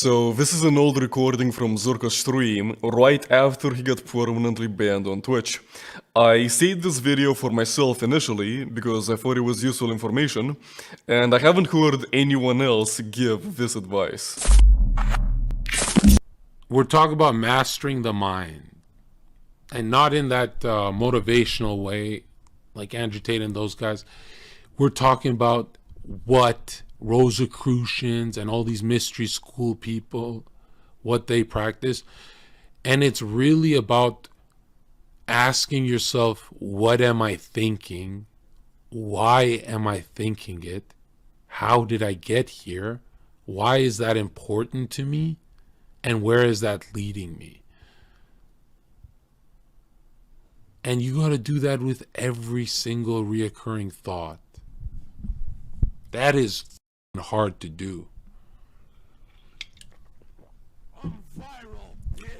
So this is an old recording from Zherka's stream, right after he got permanently banned on Twitch. I saved this video for myself initially, because I thought it was useful information, and I haven't heard anyone else give this advice. We're talking about mastering the mind. And not in that motivational way, like Andrew Tate and those guys. We're talking about what Rosicrucians and all these mystery school people, what they practice. And it's really about asking yourself, what am I thinking? Why am I thinking it? How did I get here? Why is that important to me? And where is that leading me? And you got to do that with every single reoccurring thought. That is hard to do. I'm viral, bitch.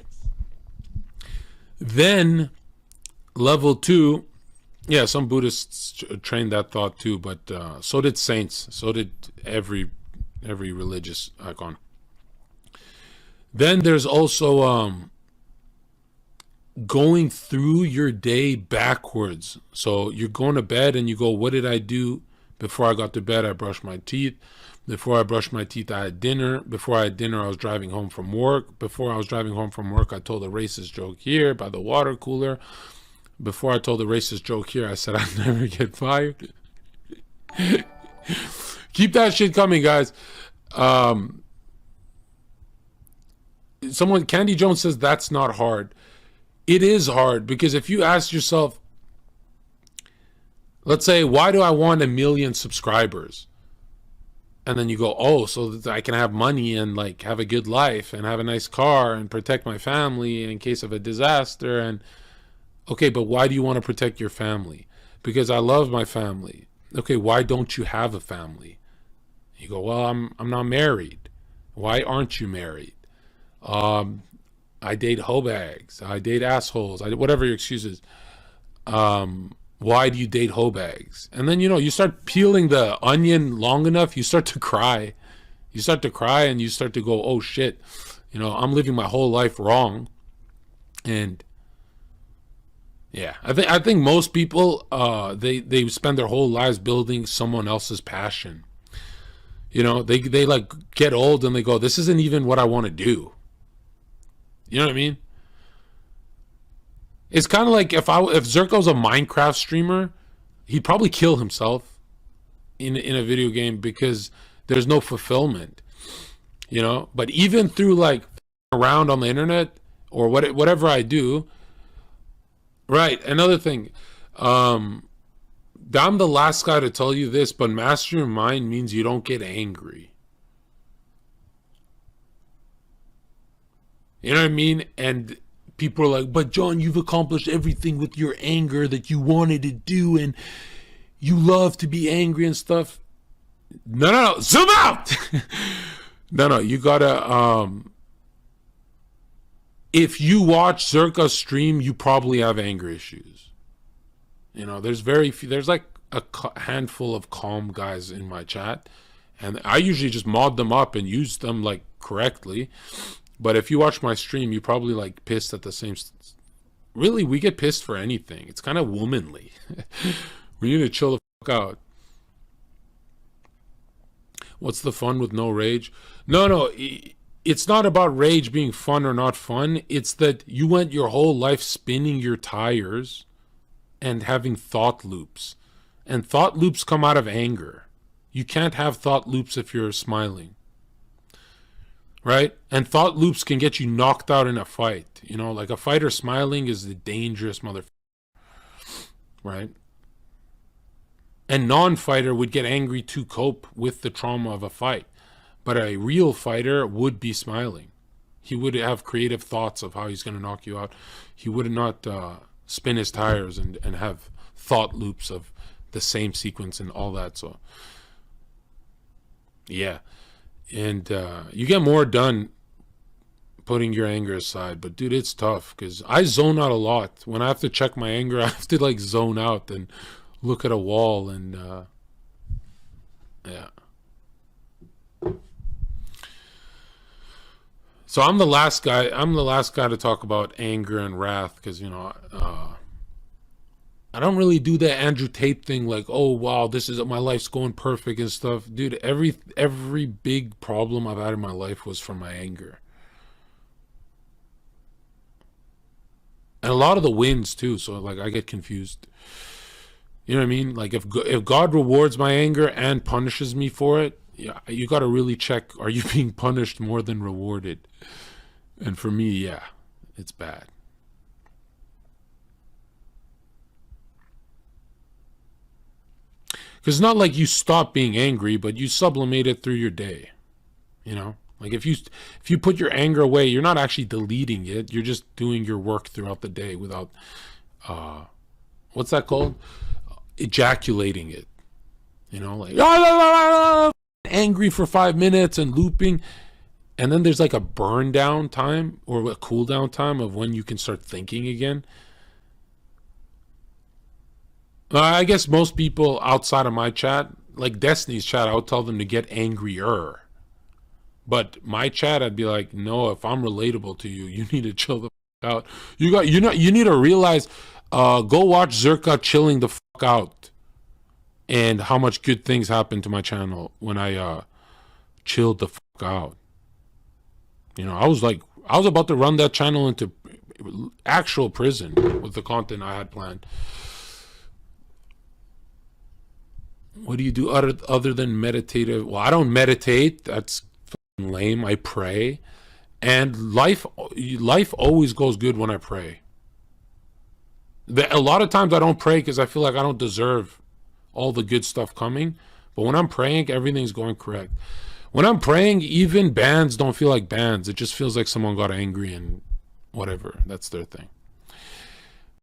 Then, level 2, yeah, some Buddhists trained that thought too, but so did saints. So did every religious icon. Then there's also going through your day backwards. So you're going to bed and you go, what did I do before I got to bed? I brushed my teeth. Before I brushed my teeth, I had dinner. Before I had dinner, I was driving home from work. Before I was driving home from work, I told a racist joke here by the water cooler. Before I told a racist joke here, I said I'd never get fired. Keep that shit coming, guys. Candy Jones says that's not hard. It is hard, because if you ask yourself, let's say, why do I want 1 million subscribers? And then you go, oh, so that I can have money and like have a good life and have a nice car and protect my family in case of a disaster. And okay, but why do you want to protect your family? Because I love my family. Okay, why don't you have a family? You go, well, I'm not married. Why aren't you married? I date hoe bags. I date assholes. Whatever your excuse is. Why do you date hoe bags? And then, you start peeling the onion long enough, you start to cry. You start to cry and you start to go, oh shit, I'm living my whole life wrong. And yeah, I think most people, they spend their whole lives building someone else's passion. They like get old and they go, this isn't even what I want to do. You know what I mean? It's kind of like if Zherka was a Minecraft streamer, he'd probably kill himself in a video game because there's no fulfillment, But even through like around on the internet or whatever I do, right? Another thing, I'm the last guy to tell you this, but master your mind means you don't get angry. You know what I mean? And people are like, but John, you've accomplished everything with your anger that you wanted to do, and you love to be angry and stuff. No, zoom out! No, you gotta, if you watch Zherka's stream, you probably have anger issues. There's very few, there's like a handful of calm guys in my chat, and I usually just mod them up and use them like correctly. But if you watch my stream, you probably like pissed at the same... Really, we get pissed for anything. It's kind of womanly. We need to chill the fuck out. What's the fun with no rage? No, it's not about rage being fun or not fun. It's that you went your whole life spinning your tires and having thought loops. And thought loops come out of anger. You can't have thought loops if you're smiling. Right? And thought loops can get you knocked out in a fight. Like a fighter smiling is the dangerous motherfucker. Right? And non-fighter would get angry to cope with the trauma of a fight. But a real fighter would be smiling. He would have creative thoughts of how he's going to knock you out. He would not spin his tires and have thought loops of the same sequence and all that. So, yeah. And you get more done putting your anger aside. But dude, it's tough because I zone out a lot. When I have to check my anger, I have to like zone out and look at a wall and yeah. So I'm the last guy. I'm the last guy to talk about anger and wrath because I don't really do that Andrew Tate thing like, oh wow, this is my life's going perfect and stuff. Dude, every big problem I've had in my life was from my anger. And a lot of the wins too, so like I get confused. You know what I mean? Like if God rewards my anger and punishes me for it, yeah, you got to really check, are you being punished more than rewarded? And for me, yeah, it's bad. Because it's not like you stop being angry, but you sublimate it through your day. You know, like if you put your anger away, you're not actually deleting it. You're just doing your work throughout the day without what's that called? Ejaculating it. You know, like angry for 5 minutes and looping, and then there's like a burn down time or a cool down time of when you can start thinking again. I guess most people outside of my chat, like Destiny's chat, I would tell them to get angrier. But my chat, I'd be like, no, if I'm relatable to you, you need to chill the fuck out. You need to realize, go watch Zherka chilling the fuck out, and how much good things happened to my channel when I chilled the fuck out. You know, I was about to run that channel into actual prison with the content I had planned. What do you do other than meditative? Well, I don't meditate. That's fucking lame. I pray. And life always goes good when I pray. A lot of times I don't pray because I feel like I don't deserve all the good stuff coming. But when I'm praying, everything's going correct. When I'm praying, even bands don't feel like bands. It just feels like someone got angry and whatever. That's their thing.